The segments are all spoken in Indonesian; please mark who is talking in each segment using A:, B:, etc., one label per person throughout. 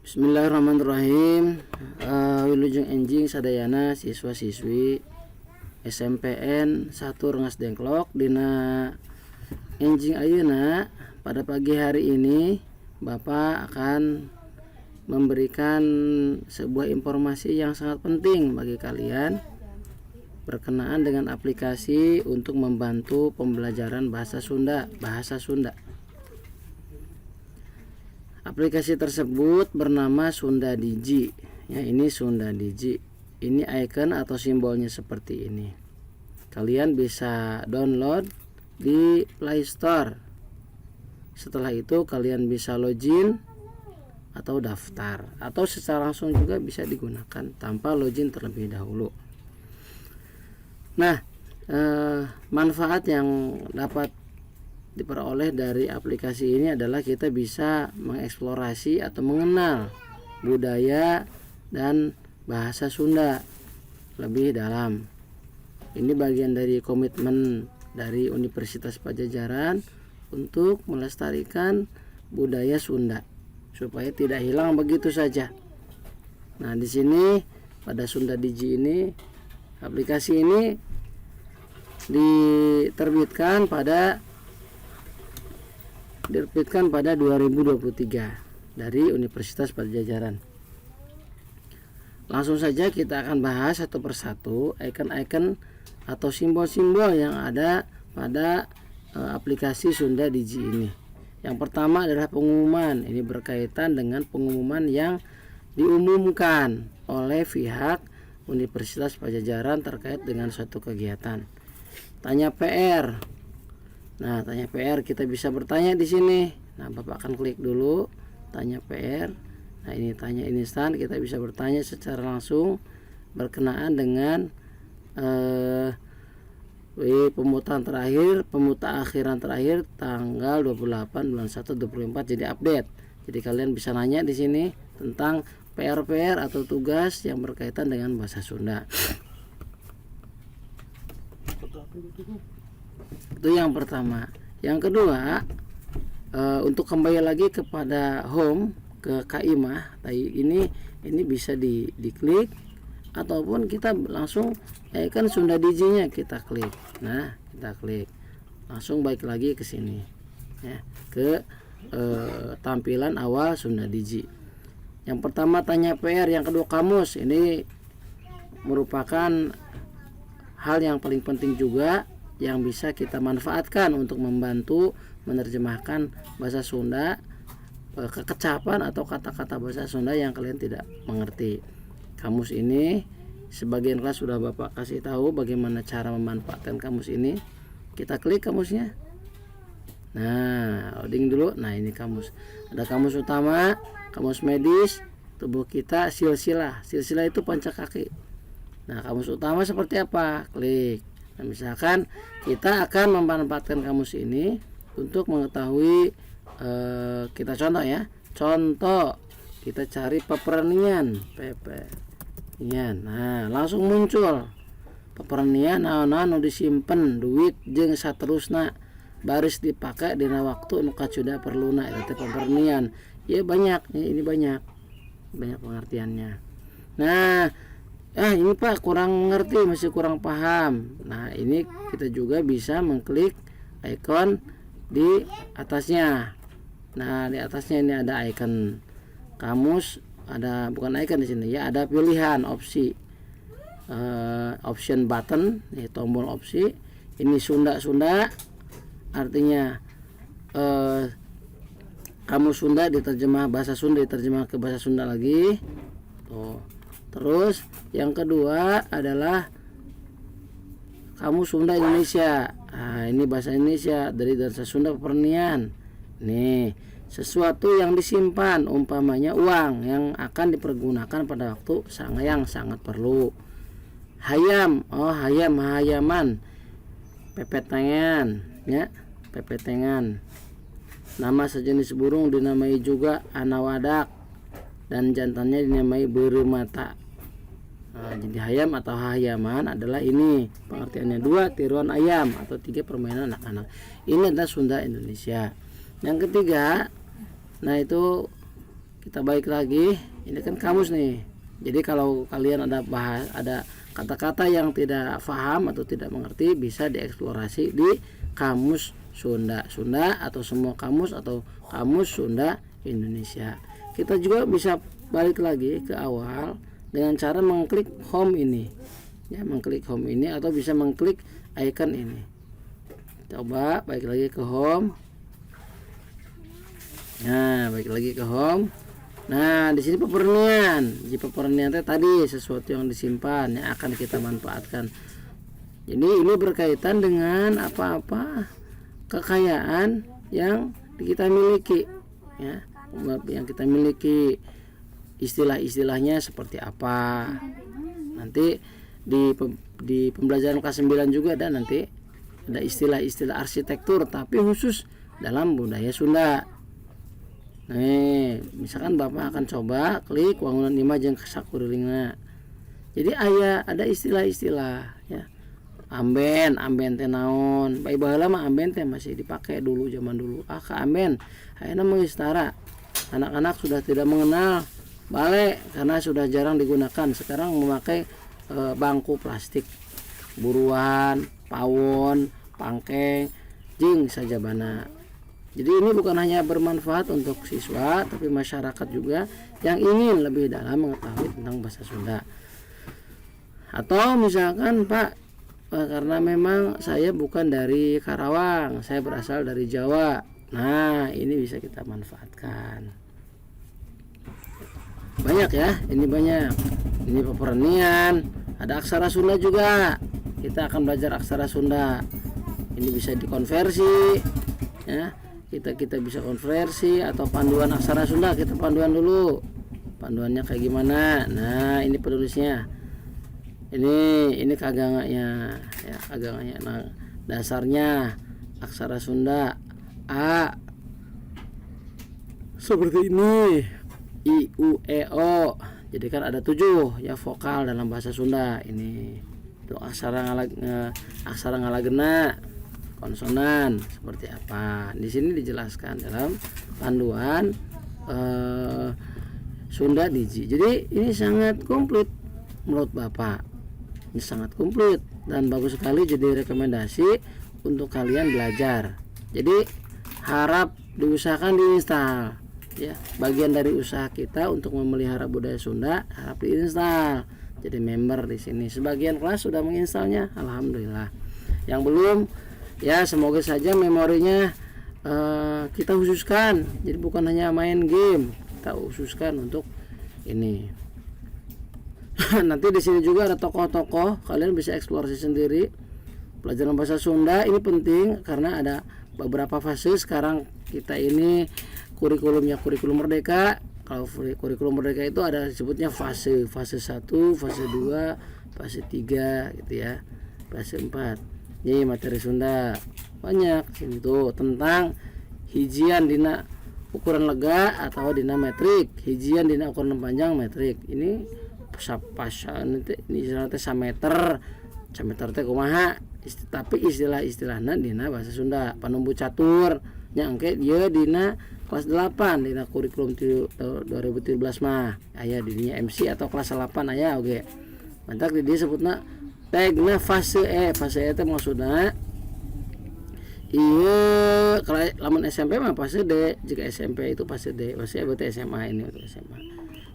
A: Bismillahirrahmanirrahim. Wilujeng enjing sadayana siswa-siswi SMPN 1 Rengas Dengklok dina enjing ayeuna. Pada pagi hari ini Bapak akan memberikan sebuah informasi yang sangat penting bagi kalian berkenaan dengan aplikasi untuk membantu pembelajaran bahasa Sunda. Aplikasi tersebut bernama Sunda Digi. Ya, ini Sunda Digi. Ini icon atau simbolnya seperti ini. Kalian bisa download di Play Store. Setelah itu kalian bisa login atau daftar, atau secara langsung juga bisa digunakan tanpa login terlebih dahulu. Nah, manfaat yang dapat diperoleh dari aplikasi ini adalah kita bisa mengeksplorasi atau mengenal budaya dan bahasa Sunda lebih dalam. Ini bagian dari komitmen dari Universitas Padjadjaran untuk melestarikan budaya Sunda supaya tidak hilang begitu saja. Nah, di sini pada Sunda Digi ini, aplikasi ini diterbitkan pada 2023 dari Universitas Padjadjaran. Langsung saja kita akan bahas satu persatu icon-icon atau simbol-simbol yang ada pada aplikasi Sunda Digi ini. Yang pertama adalah pengumuman. Ini berkaitan dengan pengumuman yang diumumkan oleh pihak Universitas Padjadjaran terkait dengan suatu kegiatan. Tanya PR. Nah, tanya PR kita bisa bertanya di sini. Nah, Bapak akan klik dulu tanya PR. Nah, ini tanya instan, kita bisa bertanya secara langsung berkenaan dengan pemutakhiran terakhir tanggal 28 bulan 1 2024 jadi update. Jadi kalian bisa nanya di sini tentang PR atau tugas yang berkaitan dengan bahasa Sunda. Itu yang pertama. Yang kedua, untuk kembali lagi kepada home ke Kaimah ini bisa diklik ataupun kita langsung kan Sunda Digi-nya kita klik. Nah, kita klik langsung balik lagi ke sini ya, ke tampilan awal Sunda Digi. Yang pertama tanya PR, yang kedua kamus. Ini merupakan hal yang paling penting juga yang bisa kita manfaatkan untuk membantu menerjemahkan bahasa Sunda, kekecapan atau kata-kata bahasa Sunda yang kalian tidak mengerti. Kamus ini sebagian kelas sudah Bapak kasih tahu bagaimana cara memanfaatkan kamus ini. Kita klik kamusnya. Nah, loading dulu. Nah, ini kamus. Ada kamus utama, kamus medis, tubuh kita, silsilah. Silsilah itu panca kaki. Nah, kamus utama seperti apa? Klik. Nah, misalkan kita akan memanfaatkan kamus ini untuk mengetahui, kita contoh ya. Contoh, kita cari pepernian, Nah, langsung muncul pepernian naon-naon nu disimpen duit jeung saterusna baris dipakai dina waktu nu kacuda perluna eta pepernian. Ya banyak, ini banyak pengertiannya. Nah, ini Pak kurang mengerti, masih kurang paham. Nah, ini kita juga bisa mengklik icon di atasnya. Nah, di atasnya ini ada icon kamus, ada bukan icon di sini ya, ada pilihan opsi, option button, nih tombol opsi. Ini Sunda, artinya kamus Sunda diterjemah bahasa Sunda, diterjemah ke bahasa Sunda lagi. Tuh. Terus yang kedua adalah kamus Sunda Indonesia. Nah, ini bahasa Indonesia dari bahasa Sunda pepernian. Nih, sesuatu yang disimpan, umpamanya uang yang akan dipergunakan pada waktu yang sangat perlu. Hayam, hayaman. Pepetengan, ya, pepetengan. Nama sejenis burung dinamai juga anawadak dan jantannya dinamai bermata. Nah, jadi hayam atau hayaman adalah ini pengertiannya. 2 tiruan ayam atau 3 permainan anak-anak. Ini adalah Sunda Indonesia. Yang ketiga, nah itu kita balik lagi, ini kan kamus nih. Jadi kalau kalian ada kata-kata yang tidak paham atau tidak mengerti, bisa dieksplorasi di kamus Sunda atau semua kamus atau kamus Sunda Indonesia. Kita juga bisa balik lagi ke awal dengan cara mengklik home ini, ya, mengklik home ini atau bisa mengklik icon ini. Coba balik lagi ke home. Nah, balik lagi ke home. Nah, di sini pepernian. Di pepernian tadi sesuatu yang disimpan yang akan kita manfaatkan. Jadi ini berkaitan dengan apa-apa kekayaan yang kita miliki, ya, yang kita miliki, istilah-istilahnya seperti apa. Nanti di pembelajaran kelas 9 juga ada nanti ada istilah-istilah arsitektur tapi khusus dalam budaya Sunda. Nih, misalkan Bapak akan coba klik wangunan imah jeung sakurilingna. Jadi ada istilah-istilah, ya. Amben teh naon? Bae baheula mah amben teh masih dipakai dulu zaman dulu. Ka amben, ayeuna mah geus tara. Anak-anak sudah tidak mengenal bale karena sudah jarang digunakan. Sekarang memakai bangku plastik, buruan, pawon, pangkeng, jeung sajabana. Jadi ini bukan hanya bermanfaat untuk siswa, tapi masyarakat juga yang ingin lebih dalam mengetahui tentang bahasa Sunda. Atau misalkan Pak, karena memang saya bukan dari Karawang, saya berasal dari Jawa. Nah, ini bisa kita manfaatkan. Banyak ya, ini banyak. Ini pepernian, ada aksara Sunda juga. Kita akan belajar aksara Sunda. Ini bisa dikonversi, ya. Kita bisa konversi atau panduan aksara Sunda. Kita panduan dulu, panduannya kayak gimana. Nah, ini penulisnya, ini kaganganya, ya, kaganganya. Nah, dasarnya aksara Sunda A seperti ini, I, U, E, O. Jadi kan ada 7 ya vokal dalam bahasa Sunda. Ini untuk aksara ngalagena, konsonan seperti apa. Di sini dijelaskan dalam panduan Sunda Diji. Jadi ini sangat komplit menurut Bapak. Ini sangat komplit dan bagus sekali, jadi rekomendasi untuk kalian belajar. Jadi harap diusahakan diinstal, ya. Bagian dari usaha kita untuk memelihara budaya Sunda harap diinstal. Jadi member di sini. Sebagian kelas sudah menginstalnya, alhamdulillah. Yang belum, ya semoga saja memorinya kita khususkan. Jadi bukan hanya main game, kita khususkan untuk ini. Nanti di sini juga ada tokoh-tokoh, kalian bisa eksplorasi sendiri. Pelajaran bahasa Sunda ini penting karena ada beberapa fase. Sekarang kita ini kurikulumnya kurikulum merdeka. Kalau kurikulum merdeka itu ada disebutnya fase 1, fase 2, fase 3 gitu ya. Fase 4. Jadi materi Sunda banyak sini tuh tentang hijian dina ukuran lega atau dina metrik, hijian dina ukuran panjang metrik. Ini pasal nanti ini istilahnya sameter teh kumaha, tapi istilah-istilahna dina bahasa Sunda. Panumbu catur nya engke dia dina kelas 8 dina kurikulum 2017 mah aya dirinya MC atau kelas 8 aya oge. Mantak di dia sebutna tegna fase E teh maksudna iya kalau lamun SMP mah fase D, jika SMP itu fase D, fase E berarti SMA ini untuk SMA.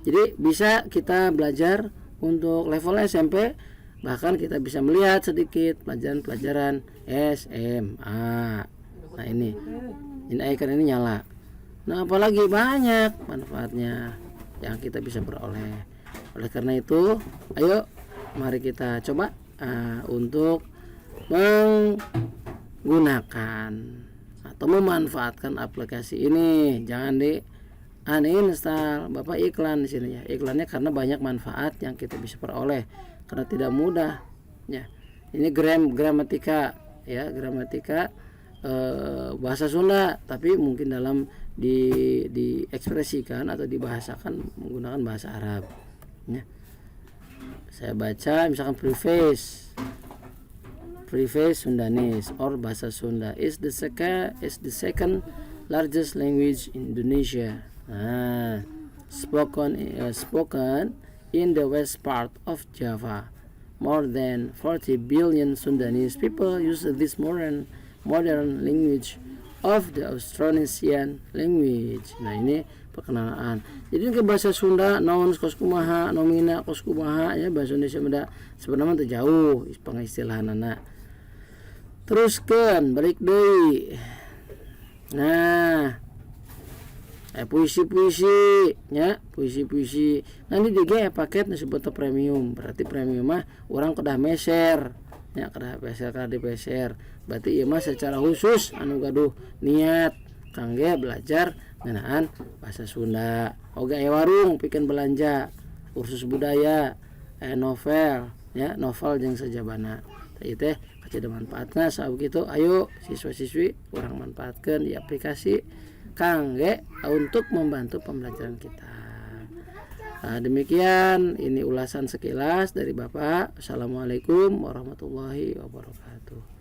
A: Jadi bisa kita belajar untuk level SMP, bahkan kita bisa melihat sedikit pelajaran-pelajaran SMA. Nah ini icon ini nyala. Nah apalagi banyak manfaatnya yang kita bisa beroleh. Oleh karena itu, ayo mari kita coba untuk menggunakan atau memanfaatkan aplikasi ini. Jangan di uninstall. Bapak iklan di sini ya. Iklannya karena banyak manfaat yang kita bisa peroleh karena tidak mudah ya. Ini gramatika ya, gramatika bahasa Sunda tapi mungkin dalam diekspresikan atau dibahasakan menggunakan bahasa Arab ya. Saya baca misalkan preface Sundanese or bahasa Sunda is the second largest language in Indonesia. Nah, spoken in the west part of Java. More than 40 billion Sundanese people use this modern language of the Austronesian language. Nah, ini perkenalan. Jadi ke bahasa Sunda naon kos kumaha, nomina kos kumaha ya, bahasa Indonesia meda sebenarnya teu jauh pengistilahanana. Teruskeun balik deui. Nah, puisi-puisi nya, puisi-puisi nanti juga paket disebut premium. Berarti premium mah orang kedah meser nya, kedah peser berarti ieu mah secara khusus anu gaduh niat kangge belajar ngeunaan bahasa Sunda. Oga aya warung pikeun belanja, kursus budaya, novel ya, novel jeung sajabana. Ieu teh kacida manfaatna sakitu. Ayo siswa-siswi urang manfaatkeun di aplikasi kangge untuk membantu pembelajaran kita. Nah, demikian ini ulasan sekilas dari Bapak. Assalamualaikum warahmatullahi wabarakatuh.